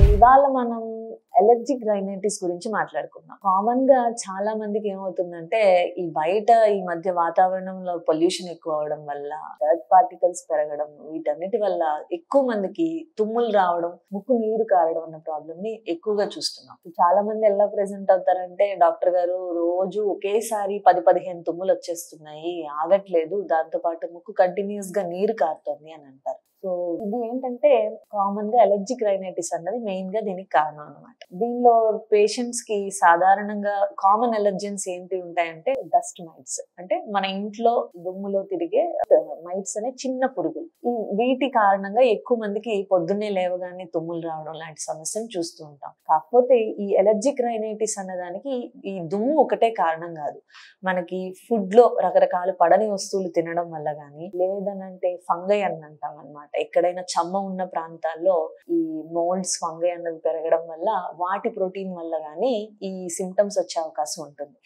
ఇవాళ మనం allergic rhinitis గురించి మాట్లాడుకుందాం. కామన్ గా చాలా మందికి ఏమవుతుందంటే ఈ బయట ఈ మధ్య వాతావరణంలో పొల్యూషన్ ఎక్కువ అవడం వల్ల డర్ట్ పార్టికల్స్ పెరగడం వీటన్నిటి వల్ల ఎక్కువ మందికి తుమ్ములు రావడం, ముక్కు నీరు కారడం అన్న ప్రాబ్లమ్ ని ఎక్కువగా చూస్తున్నాం. చాలా మంది ఎలా ప్రెసెంట్ అవుతారంటే డాక్టర్ గారు రోజు ఒకేసారి 10-15 తుమ్ములు వచ్చేస్తున్నాయి, ఆగట్లేదు, దాంతో పాటు ముక్కు కంటిన్యూస్ గా నీరు కారుతోంది అని అంటారు. సో ఇది ఏంటంటే కామన్ గా అలర్జిక్ రైనైటిస్ అన్నది మెయిన్ గా దీనికి కారణం అన్నమాట. దీనిలో పేషెంట్స్ కి సాధారణంగా కామన్ అలర్జెన్స్ ఏంటి ఉంటాయంటే డస్ట్ మైట్స్, అంటే మన ఇంట్లో దుమ్ములో తిరిగే మైట్స్ అనే చిన్న పురుగులు. వీటి కారణంగా ఎక్కువ మందికి పొద్దున్నే లేవగానే తుమ్ములు రావడం లాంటి సమస్యను చూస్తూ ఉంటాం. కాకపోతే ఈ అలర్జిక్ రైనైటిస్ అన్నదానికి ఈ దుమ్ము ఒకటే కారణం కాదు. మనకి ఫుడ్ లో రకరకాల పడని వస్తువులు తినడం వల్ల గానీ, లేదనంటే ఫంగై అని అంటాం అన్నమాట. ఎక్కడైనా చెమ్మ ఉన్న ప్రాంతాల్లో ఈ మోల్డ్స్, ఫంగై అన్నది పెరగడం వల్ల వాటి ప్రోటీన్ వల్ల గానీ ఈ సిమ్టమ్స్ వచ్చే అవకాశం ఉంటుంది.